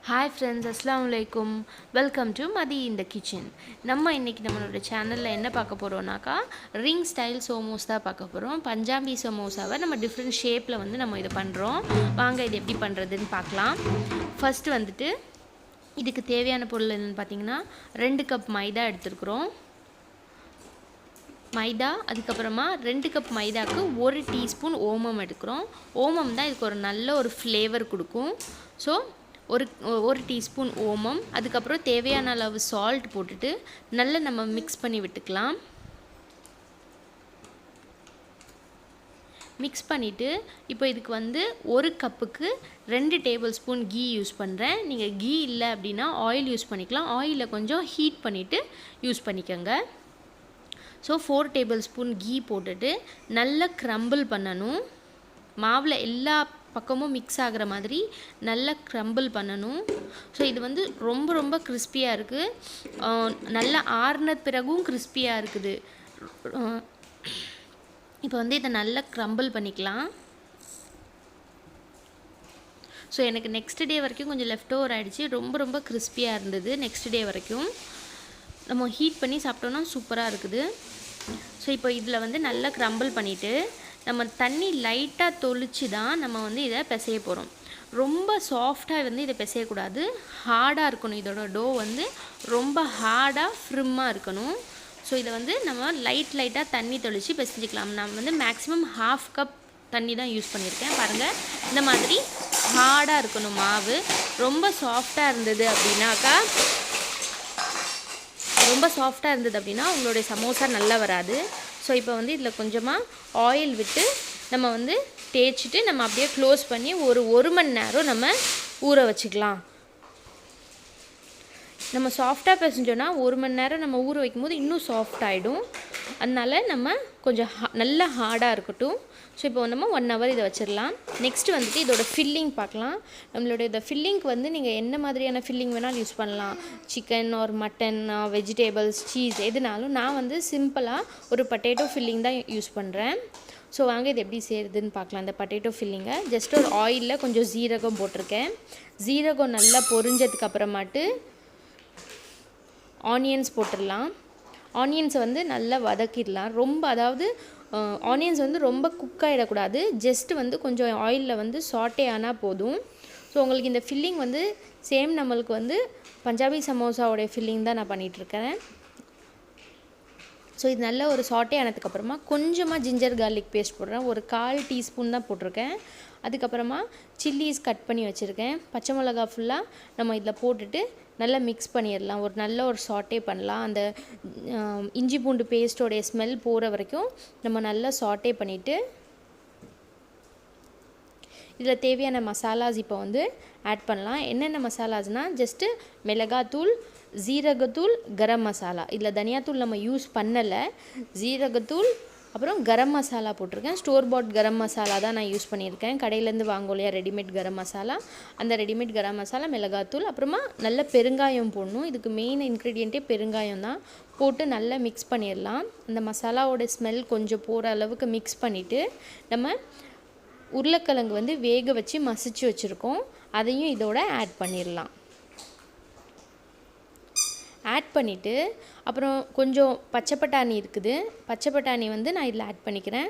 Hi friends, Assalamu alaikum. Welcome to Madi in the kitchen. நம்ம இன்னைக்கு நம்மளோட சேனல்ல என்ன பார்க்க போறோம்னாக்கா ரிங் ஸ்டைல் சமோசா பார்க்க போறோம். பஞ்சாபி சமோசாவை நம்ம டிஃபரண்ட் ஷேப்ல வந்து நம்ம இத பண்றோம். வாங்க இது எப்படி பண்றதுன்னு பார்க்கலாம். ஃபர்ஸ்ட் வந்துட்டு இதுக்கு தேவையான பொருள் என்னன்னு பாத்தீங்கன்னா 2 கப் மைதா எடுத்துக்கிறோம். மைதா அதுக்கப்புறமா 2 கப் மைதாக்கு 1 டீஸ்பூன் ஓமம் எடுக்கிறோம். ஓமம் தான் இதுக்கு ஒரு நல்ல ஒரு ஃப்ளேவர் கொடுக்கும். ஸோ ஒரு டீஸ்பூன் ஓமம், அதுக்கப்புறம் தேவையான அளவு சால்ட் போட்டுட்டு நல்லா நம்ம மிக்ஸ் பண்ணி விட்டுக்கலாம். மிக்ஸ் பண்ணிவிட்டு இப்போ இதுக்கு வந்து 1 கப்புக்கு 2 டேபிள் ஸ்பூன் கீ யூஸ் பண்ணுறேன். நீங்கள் கீ இல்லை அப்படின்னா ஆயில் யூஸ் பண்ணிக்கலாம். ஆயிலை கொஞ்சம் ஹீட் பண்ணிவிட்டு யூஸ் பண்ணிக்கோங்க. ஸோ 4 டேபிள் ஸ்பூன் கீ போட்டுட்டு நல்லா க்ரம்பிள் பண்ணணும். மாவில் எல்லா பக்கமும் மிக்ஸ் ஆகிற மாதிரி நல்லா க்ரம்பிள் பண்ணணும். ஸோ இது வந்து ரொம்ப கிறிஸ்பியாக இருக்குது. நல்லா ஆறுன பிறகும் கிறிஸ்பியாக இருக்குது. இப்போ வந்து இதை நல்லா க்ரம்பிள் பண்ணிக்கலாம். ஸோ எனக்கு நெக்ஸ்ட் டே வரைக்கும் கொஞ்சம் லெஃப்ட் ஓவர் ஆகிடுச்சு. ரொம்ப கிறிஸ்பியாக இருந்தது. நெக்ஸ்ட் டே வரைக்கும் நம்ம ஹீட் பண்ணி சாப்பிட்டோன்னா சூப்பராக இருக்குது. ஸோ இப்போ இதில் வந்து நல்லா க்ரம்பிள் பண்ணிவிட்டு நம்ம தண்ணி லைட்டாக தொளிச்சு தான் நம்ம வந்து இதை பிசைய போகிறோம். ரொம்ப சாஃப்டாக வந்து இதை பிசையக்கூடாது. ஹார்டாக இருக்கணும். இதோட டோ வந்து ரொம்ப ஹார்டாக ஃப்ரிம்மாக இருக்கணும். ஸோ இதை வந்து நம்ம லைட்டாக தண்ணி தொளிச்சு பிசைஞ்சிக்கலாம். நான் வந்து மேக்ஸிமம் 1/2 கப் தண்ணி தான் யூஸ் பண்ணியிருக்கேன். பாருங்கள், இந்த மாதிரி ஹார்டாக இருக்கணும் மாவு. ரொம்ப சாஃப்டாக இருந்தது அப்படின்னா உங்களுடைய சமோசா நல்லா வராது. ஸோ இப்போ வந்து இதில் கொஞ்சமாக ஆயில் விட்டு நம்ம வந்து தேய்ச்சிட்டு நம்ம அப்படியே க்ளோஸ் பண்ணி ஒரு மணி நேரம் நம்ம ஊற வச்சுக்கலாம். நம்ம சாஃப்டாக பிசைஞ்சோன்னா 1 மணி நேரம் நம்ம ஊற வைக்கும்போது இன்னும் சாஃப்ட் ஆகிடும். அதனால் நம்ம கொஞ்சம் நல்லா ஹார்டாக இருக்கட்டும். ஸோ இப்போ நம்ம 1 ஹவர் இதை வச்சிடலாம். நெக்ஸ்ட்டு வந்துட்டு இதோட ஃபில்லிங் பார்க்கலாம். நம்மளுடைய இந்த ஃபில்லிங்க்கு வந்து நீங்கள் என்ன மாதிரியான ஃபில்லிங் வேணாலும் யூஸ் பண்ணலாம். Chicken or mutton, vegetables, cheese எதுனாலும். நான் வந்து சிம்பிளாக ஒரு பொட்டேட்டோ ஃபில்லிங் தான் யூஸ் பண்ணுறேன். ஸோ வாங்க இது எப்படி செய்கிறதுன்னு பார்க்கலாம். இந்த பொட்டேட்டோ ஃபில்லிங்கை ஜஸ்ட் ஒரு ஆயிலில் கொஞ்சம் ஜீரகம் போட்டிருக்கேன். ஜீரகம் நல்லா பொரிஞ்சதுக்கு அப்புறமாட்டு ஆனியன்ஸ் போட்டுடலாம். ஆனியன்ஸை வந்து நல்லா வதக்கிடலாம். அதாவது ஆனியன்ஸ் வந்து ரொம்ப குக் ஆகிடக்கூடாது. ஜஸ்ட்டு வந்து கொஞ்சம் ஆயிலில் வந்து சாட்டே ஆனால் போதும். ஸோ உங்களுக்கு இந்த ஃபில்லிங் வந்து சேம் நம்மளுக்கு வந்து பஞ்சாபி சமோசாவோடைய ஃபில்லிங் தான் நான் பண்ணிகிட்ருக்கேன். ஸோ இது நல்ல ஒரு சாட்டே ஆனதுக்கப்புறமா கொஞ்சமாக ஜிஞ்சர் கார்லிக் பேஸ்ட் போடுறேன். ஒரு 1/4 டீஸ்பூன் தான் போட்டிருக்கேன். அதுக்கப்புறமா சில்லிஸ் கட் பண்ணி வச்சுருக்கேன். பச்சை மிளகா ஃபுல்லாக நம்ம இதில் போட்டுட்டு நல்லா மிக்ஸ் பண்ணிடலாம். நல்ல ஒரு சாட்டே பண்ணலாம். அந்த இஞ்சி பூண்டு பேஸ்ட்டோடைய ஸ்மெல் போகிற வரைக்கும் நம்ம நல்லா சாட்டே பண்ணிவிட்டு இதில் தேவையான மசாலாஸ் இப்போ வந்து ஆட் பண்ணலாம். என்னென்ன மசாலாஸ்னால் ஜஸ்ட்டு மிளகாத்தூள், ஜீரகத்தூள், கரம் மசாலா. இதில் தனியாத்தூள் நம்ம யூஸ் பண்ணலை. ஜீரகத்தூள் அப்புறம் கரம் மசாலா போட்டிருக்கேன். ஸ்டோர் பாட் கரம் மசாலா தான் நான் யூஸ் பண்ணியிருக்கேன். கடையிலேருந்து வாங்கோம் இல்லையா ரெடிமேட் கரம் மசாலா, அந்த ரெடிமேட் கரம் மசாலா, மிளகாத்தூள், அப்புறமா நல்ல பெருங்காயம் போடணும். இதுக்கு மெயின் இன்க்ரீடியண்ட்டே பெருங்காயம் தான். போட்டு நல்லா மிக்ஸ் பண்ணிடலாம். அந்த மசாலாவோட ஸ்மெல் கொஞ்சம் போகிற அளவுக்கு மிக்ஸ் பண்ணிவிட்டு நம்ம உருளைக்கிழங்கு வந்து வேக வச்சு மசிச்சு வச்சுருக்கோம். அதையும் இதோட ஆட் பண்ணிடலாம். ஆட் பண்ணிவிட்டு அப்புறம் கொஞ்சம் பச்சை பட்டாணி இருக்குது. பச்சை பட்டாணி வந்து நான் இதில் ஆட் பண்ணிக்கிறேன்.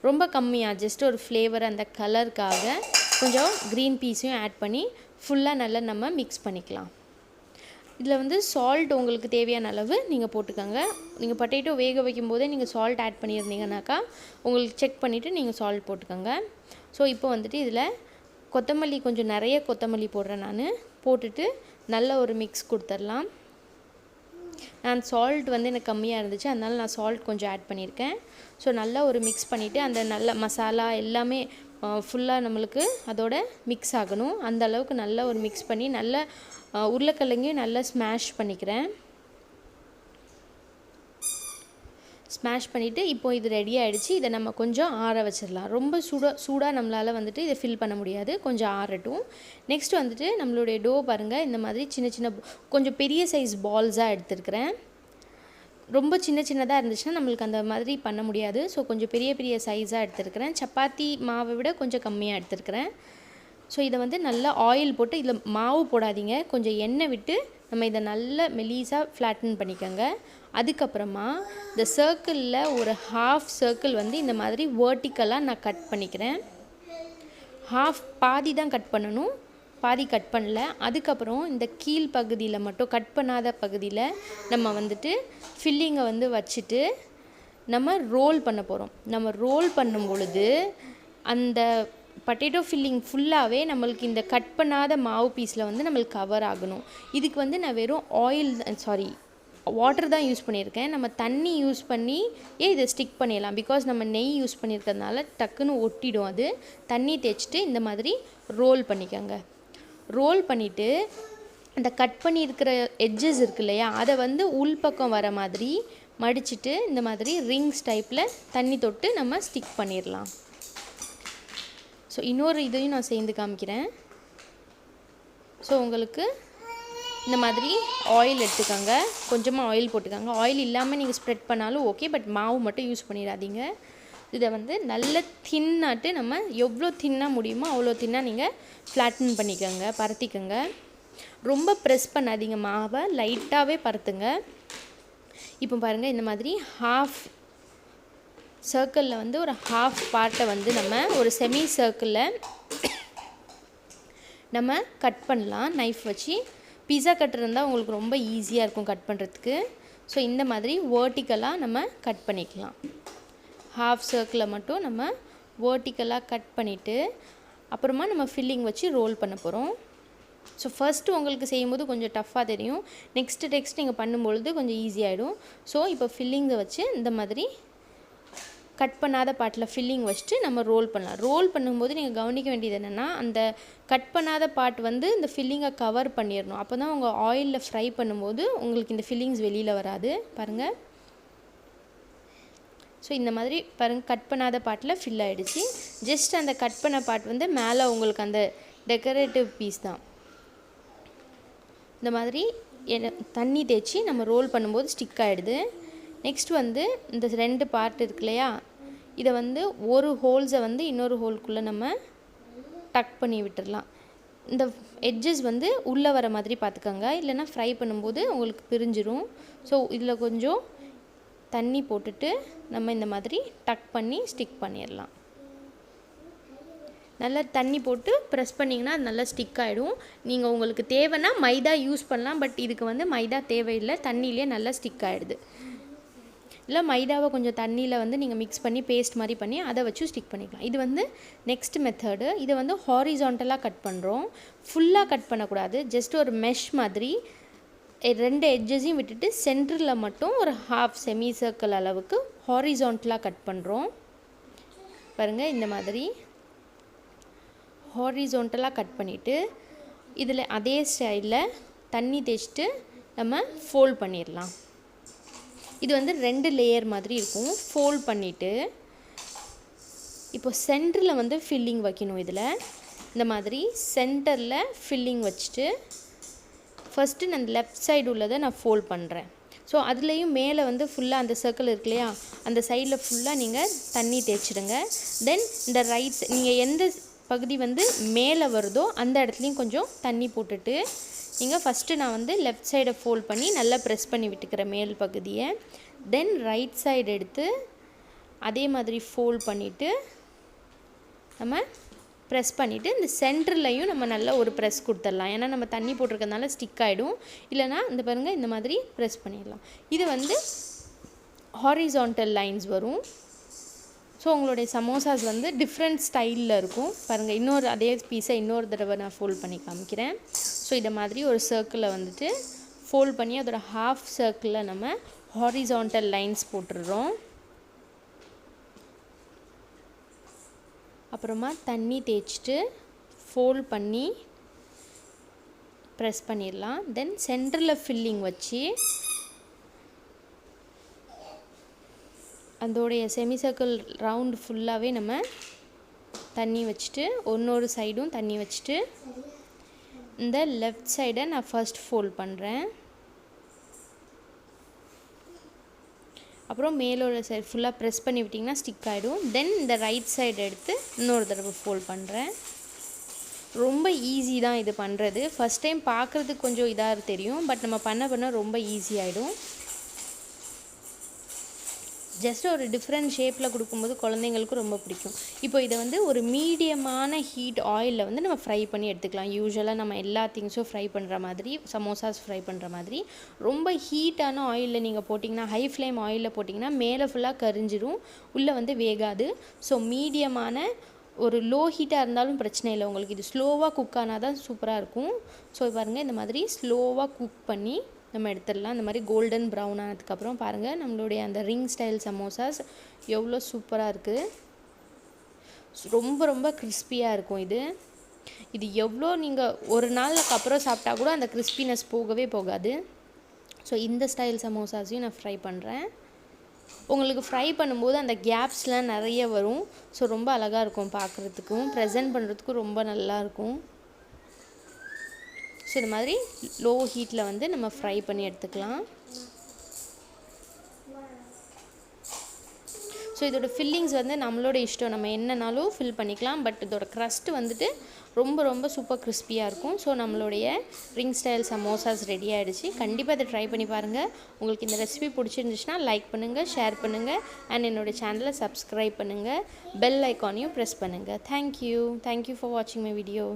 ரொம்ப கம்மியாக, ஜஸ்ட் ஒரு ஃப்ளேவர் அந்த கலருக்காக கொஞ்சம் க்ரீன் பீஸையும் ஆட் பண்ணி ஃபுல்லாக நல்லா நம்ம மிக்ஸ் பண்ணிக்கலாம். இதில் வந்து சால்ட் உங்களுக்கு தேவையான அளவு நீங்கள் போட்டுக்கோங்க. நீங்கள் பொட்டேட்டோ வேக வைக்கும் போதே நீங்கள் சால்ட் ஆட் பண்ணியிருந்தீங்கன்னாக்கா உங்களுக்கு செக் பண்ணிவிட்டு நீங்கள் சால்ட் போட்டுக்கோங்க. ஸோ இப்போ வந்துட்டு இதில் கொத்தமல்லி கொஞ்சம் நிறைய கொத்தமல்லி போடுறேன் நான். போட்டுட்டு நல்ல ஒரு மிக்ஸ் கொடுத்துடலாம். நான் சால்ட் வந்து எனக்கு கம்மியாக இருந்துச்சு, அதனால் நான் சால்ட் கொஞ்சம் ஆட் பண்ணியிருக்கேன். ஸோ நல்லா ஒரு மிக்ஸ் பண்ணிவிட்டு அந்த நல்ல மசாலா எல்லாமே ஃபுல்லாக நம்மளுக்கு அதோட மிக்ஸ் ஆகணும். அந்த அளவுக்கு நல்லா ஒரு மிக்ஸ் பண்ணி நல்லா உருளைக்கிழங்கையும் நல்லா ஸ்மாஷ் பண்ணிக்கிறேன். ஸ்மாஷ் பண்ணிவிட்டு இப்போது இது ரெடி ஆகிடுச்சு. இதை நம்ம கொஞ்சம் ஆற வச்சிடலாம். ரொம்ப சூடாக நம்மளால் வந்துட்டு இதை ஃபில் பண்ண முடியாது. கொஞ்சம் ஆறட்டும். நெக்ஸ்ட் வந்துட்டு நம்மளுடைய டோ பாருங்கள், இந்த மாதிரி சின்ன கொஞ்சம் பெரிய சைஸ் பால்ஸாக எடுத்துருக்கிறேன். ரொம்ப சின்னதாக இருந்துச்சுன்னா நம்மளுக்கு அந்த மாதிரி பண்ண முடியாது. ஸோ கொஞ்சம் பெரிய சைஸாக எடுத்துருக்கிறேன். சப்பாத்தி மாவை விட கொஞ்சம் கம்மியாக எடுத்துருக்கிறேன். ஸோ இதை வந்து நல்லா ஆயில் போட்டு, இதில் மாவு போடாதீங்க, கொஞ்சம் எண்ணெய் விட்டு நம்ம இதை நல்லா மெலிசாக ஃப்ளாட்டன் பண்ணிக்கோங்க. அதுக்கப்புறமா இந்த சர்க்கிளில் ஒரு ஹாஃப் சர்க்கிள் வந்து இந்த மாதிரி வேர்ட்டிக்கலாக நான் கட் பண்ணிக்கிறேன். பாதி தான் கட் பண்ணணும், பாதி கட் பண்ணல. அதுக்கப்புறம் இந்த கீழ் பகுதியில் மட்டும், கட் பண்ணாத பகுதியில் நம்ம வந்துட்டு ஃபில்லிங்கை வந்து வச்சுட்டு நம்ம ரோல் பண்ண போகிறோம். நம்ம ரோல் பண்ணும் பொழுது அந்த பொட்டேட்டோ ஃபில்லிங் ஃபுல்லாகவே நம்மளுக்கு இந்த கட் பண்ணாத மாவு பீஸில் வந்து நம்மளுக்கு கவர் ஆகணும். இதுக்கு வந்து நான் வெறும் வாட்டர் தான் யூஸ் பண்ணியிருக்கேன். நம்ம தண்ணி யூஸ் பண்ணி இதை ஸ்டிக் பண்ணிடலாம். பிகாஸ் நம்ம நெய் யூஸ் பண்ணியிருக்கிறதுனால டக்குன்னு ஒட்டிடும். அது தண்ணி தேய்ச்சிட்டு இந்த மாதிரி ரோல் பண்ணிக்கோங்க. ரோல் பண்ணிவிட்டு அந்த கட் பண்ணியிருக்கிற எட்ஜஸ் இருக்கு இல்லையா, அதை வந்து உள்பக்கம் வர மாதிரி மடிச்சுட்டு இந்த மாதிரி ரிங்ஸ் டைப்பில் தண்ணி தொட்டு நம்ம ஸ்டிக் பண்ணிடலாம். ஸோ இன்னொரு இதையும் நான் சேர்ந்து காமிக்கிறேன். ஸோ உங்களுக்கு இந்த மாதிரி ஆயில் எடுத்துக்கோங்க, கொஞ்சமாக ஆயில் போட்டுக்கோங்க. ஆயில் இல்லாமல் நீங்கள் ஸ்ப்ரெட் பண்ணாலும் ஓகே, பட் மாவு மட்டும் யூஸ் பண்ணிடாதீங்க. இதை வந்து நல்ல தின்னாட்டு நம்ம எவ்வளோ தின்னாக முடியுமோ அவ்வளோ தின்னாக நீங்கள் ஃப்ளாட்டன் பண்ணிக்கோங்க, பரத்திக்கோங்க. ரொம்ப ப்ரெஸ் பண்ணாதீங்க, மாவை லைட்டாகவே பரத்துங்க. இப்போ பாருங்கள், இந்த மாதிரி ஹாஃப் சர்க்கிளில் வந்து ஒரு ஹாஃப் பார்ட்டை வந்து நம்ம ஒரு செமி சர்க்கிளில் நம்ம கட் பண்ணலாம் நைஃப் வச்சு. பிஸா கட்டர் இருந்தால் உங்களுக்கு ரொம்ப ஈஸியாக இருக்கும் கட் பண்ணுறதுக்கு. ஸோ இந்த மாதிரி வேர்ட்டிக்கலாக நம்ம கட் பண்ணிக்கலாம். ஹாஃப் சர்க்கிளில் மட்டும் நம்ம வேர்ட்டிக்கலாக கட் பண்ணிவிட்டு அப்புறமா நம்ம ஃபில்லிங் வச்சு ரோல் பண்ண போகிறோம். ஸோ ஃபஸ்ட்டு உங்களுக்கு செய்யும்போது கொஞ்சம் டஃப்பாக தெரியும், நெக்ஸ்ட் நீங்கள் பண்ணும்பொழுது கொஞ்சம் ஈஸியாகிடும். ஸோ இப்போ ஃபில்லிங்கை வச்சு இந்த மாதிரி கட் பண்ணாத பார்ட்டில் ஃபில்லிங் வச்சுட்டு நம்ம ரோல் பண்ணலாம். ரோல் பண்ணும்போது நீங்கள் கவனிக்க வேண்டியது என்னென்னா, அந்த கட் பண்ணாத பார்ட் வந்து இந்த ஃபில்லிங்கை கவர் பண்ணிடணும். அப்போ தான் உங்கள் ஆயிலில் ஃப்ரை பண்ணும்போது உங்களுக்கு இந்த ஃபில்லிங்ஸ் வெளியில் வராது. பாருங்கள், ஸோ இந்த மாதிரி பாருங்கள், கட் பண்ணாத பார்ட்டில் ஃபில் ஆகிடுச்சு. ஜஸ்ட் அந்த கட் பண்ண பார்ட் வந்து மேலே உங்களுக்கு அந்த டெக்கரேட்டிவ் பீஸ் தான். இந்த மாதிரி தண்ணி தேய்ச்சி நம்ம ரோல் பண்ணும்போது ஸ்டிக் ஆகிடுது. நெக்ஸ்ட் வந்து இந்த 2 பார்ட் இருக்கு இல்லையா, இதை வந்து ஒரு ஹோல்ஸை வந்து இன்னொரு ஹோல்குள்ளே நம்ம டக் பண்ணி விட்டுடலாம். இந்த எட்ஜஸ் வந்து உள்ளே வர மாதிரி பார்த்துக்கோங்க, இல்லைன்னா ஃப்ரை பண்ணும்போது உங்களுக்கு பிரிஞ்சிரும். ஸோ இதில் கொஞ்சம் தண்ணி போட்டுட்டு நம்ம இந்த மாதிரி டக் பண்ணி ஸ்டிக் பண்ணிடலாம். நல்லா தண்ணி போட்டு ப்ரெஸ் பண்ணிங்கன்னா அது நல்லா ஸ்டிக் ஆகிடும். நீங்கள் உங்களுக்கு தேவைன்னா மைதா யூஸ் பண்ணலாம், பட் இதுக்கு வந்து மைதா தேவையில்லை, தண்ணியிலே நல்லா ஸ்டிக் ஆகிடுது. இல்லை மைதாவை கொஞ்சம் தண்ணியில் வந்து நீங்கள் மிக்ஸ் பண்ணி பேஸ்ட் மாதிரி பண்ணி அதை வச்சு ஸ்டிக் பண்ணிக்கலாம். இது வந்து நெக்ஸ்ட் மெத்தடு. இதை வந்து ஹாரிசான்டலாக கட் பண்ணுறோம், ஃபுல்லாக கட் பண்ணக்கூடாது. ஜஸ்ட் ஒரு மெஷ் மாதிரி 2 எட்ஜஸையும் விட்டுட்டு சென்டரில் மட்டும் ஒரு ஹாஃப் செமி சர்க்கிள் அளவுக்கு ஹாரிசான்டலாக கட் பண்ணுறோம். பாருங்கள், இந்த மாதிரி ஹாரிசான்டலாக கட் பண்ணிவிட்டு இதில் அதே ஸ்டைலில் தண்ணி தேய்ச்சிட்டு நம்ம ஃபோல்ட் பண்ணிடலாம். இது வந்து 2 லேயர் மாதிரி இருக்கும். ஃபோல்ட் பண்ணிவிட்டு இப்போ சென்டரில் வந்து ஃபில்லிங் வைக்கணும். இதில் இந்த மாதிரி சென்டரில் ஃபில்லிங் வச்சுட்டு ஃபஸ்ட்டு நான் லெஃப்ட் சைடு உள்ளதை நான் ஃபோல்ட் பண்ணுறேன். ஸோ அதுலேயும் மேலே வந்து ஃபுல்லாக அந்த சர்க்கிள் இருக்கு இல்லையா, அந்த சைடில் ஃபுல்லாக நீங்கள் தண்ணி தேய்ச்சிடுங்க. தென் இந்த நீங்கள் எந்த பகுதி வந்து மேலே வருதோ அந்த இடத்துலையும் கொஞ்சம் தண்ணி போட்டுட்டு நீங்கள் ஃபஸ்ட்டு நான் வந்து லெஃப்ட் சைடை ஃபோல்ட் பண்ணி நல்லா ப்ரெஸ் பண்ணி விட்டுக்கிறேன் மேல் பகுதியை. தென் ரைட் சைடு எடுத்து அதே மாதிரி ஃபோல்ட் பண்ணிவிட்டு நம்ம ப்ரெஸ் பண்ணிவிட்டு இந்த சென்டர்லையும் நம்ம நல்லா ஒரு ப்ரெஸ் கொடுத்துடலாம். ஏன்னா நம்ம தண்ணி போட்டிருக்கறதுனால ஸ்டிக் ஆகிடும். இல்லைனா இந்த பாருங்கள், இந்த மாதிரி ப்ரெஸ் பண்ணிடலாம். இது வந்து ஹாரிசான்டல் லைன்ஸ் வரும். ஸோ உங்களுடைய சமோசாஸ் வந்து டிஃப்ரெண்ட் ஸ்டைலில் இருக்கும். பாருங்கள், இன்னொரு அதே பீஸை இன்னொரு தடவை நான் ஃபோல்ட் பண்ணி காமிக்கிறேன். ஸோ இதை மாதிரி ஒரு சர்க்கிளில் வந்துட்டு ஃபோல்ட் பண்ணி அதோட ஹாஃப் சர்க்கிளில் நம்ம ஹாரிசான்டல் லைன்ஸ் போட்டுடுறோம். அப்புறமா தண்ணி தேய்ச்சிட்டு ஃபோல்ட் பண்ணி ப்ரெஸ் பண்ணிடலாம். தென் சென்டரில் ஃபில்லிங் வச்சு அதோடைய செமி சர்க்கிள் ரவுண்ட் ஃபுல்லாகவே நம்ம தண்ணி வச்சுட்டு ஒன்னொரு சைடும் தண்ணி வச்சுட்டு இந்த லெஃப்ட் சைடை நான் ஃபர்ஸ்ட் ஃபோல்ட் பண்ணுறேன். அப்புறம் மேலோட சைடு ஃபுல்லாக ப்ரெஸ் பண்ணி விட்டிங்கன்னா ஸ்டிக் ஆகிடும். தென் இந்த ரைட் சைடு எடுத்து இன்னொரு தடவை ஃபோல்ட் பண்ணுறேன். ரொம்ப ஈஸி தான் இது பண்ணுறது. ஃபஸ்ட் டைம் பார்க்குறதுக்கு கொஞ்சம் இதாக தெரியும், பட் நம்ம பண்ண ரொம்ப ஈஸி ஆகிடும். ஜஸ்ட் ஒரு டிஃப்ரெண்ட் ஷேப்பில் கொடுக்கும்போது குழந்தைங்களுக்கு ரொம்ப பிடிக்கும். இப்போ இதை வந்து ஒரு மீடியமான ஹீட் ஆயிலில் வந்து நம்ம ஃப்ரை பண்ணி எடுத்துக்கலாம். யூஸ்வலாக நம்ம எல்லா திங்ஸும் ஃப்ரை பண்ணுற மாதிரி, சமோசாஸ் ஃப்ரை பண்ணுற மாதிரி ரொம்ப ஹீட்டான ஆயிலில் நீங்கள் போட்டிங்கன்னா, ஹை ஃப்ளேம் ஆயிலில் போட்டிங்கன்னா மேலே ஃபுல்லாக கரிஞ்சிடும், உள்ளே வந்து வேகாது. ஸோ மீடியமான ஒரு லோ ஹீட்டாக இருந்தாலும் பிரச்சனை இல்லை உங்களுக்கு. இது ஸ்லோவாக குக் ஆனால் தான் சூப்பராக இருக்கும். ஸோ பாருங்கள், இந்த மாதிரி ஸ்லோவாக குக் பண்ணி நம்ம எடுத்துடலாம். இந்த மாதிரி கோல்டன் ப்ரௌன் ஆனதுக்கப்புறம் பாருங்கள் நம்மளுடைய அந்த ரிங் ஸ்டைல் சமோசாஸ் எவ்வளோ சூப்பராக இருக்குது. ரொம்ப கிறிஸ்பியாக இருக்கும் இது எவ்வளோ நீங்கள் ஒரு நாளுக்கு அப்புறம் சாப்பிட்டா கூட அந்த கிறிஸ்பினஸ் போகவே போகாது. ஸோ இந்த ஸ்டைல் சமோசாஸையும் நான் ஃப்ரை பண்ணுறேன். உங்களுக்கு ஃப்ரை பண்ணும்போது அந்த கேப்ஸ்லாம் நிறைய வரும். ஸோ ரொம்ப அழகாக இருக்கும் பார்க்குறதுக்கும், ப்ரெசென்ட் பண்ணுறதுக்கும் ரொம்ப நல்லாயிருக்கும். ஸோ இந்த மாதிரி லோ ஹீட்டில் வந்து நம்ம ஃப்ரை பண்ணி எடுத்துக்கலாம். ஸோ இதோட ஃபில்லிங்ஸ் வந்து நம்மளோட இஷ்டம், நம்ம என்னன்னாலும் ஃபில் பண்ணிக்கலாம். பட் இதோட க்ரஸ்ட்டு வந்துட்டு ரொம்ப சூப்பர் கிறிஸ்பியாக இருக்கும். ஸோ நம்மளுடைய ரிங் ஸ்டைல் சமோசாஸ் ரெடி ஆகிடுச்சு. கண்டிப்பாக இதை ட்ரை பண்ணி பாருங்கள். உங்களுக்கு இந்த ரெசிபி பிடிச்சிருந்துச்சுன்னா லைக் பண்ணுங்கள், ஷேர் பண்ணுங்கள், அண்ட் என்னோடய சேனலை சப்ஸ்கிரைப் பண்ணுங்கள், பெல் ஐக்கானையும் ப்ரெஸ் பண்ணுங்கள். தேங்க்யூ ஃபார் வாட்சிங் மை வீடியோ.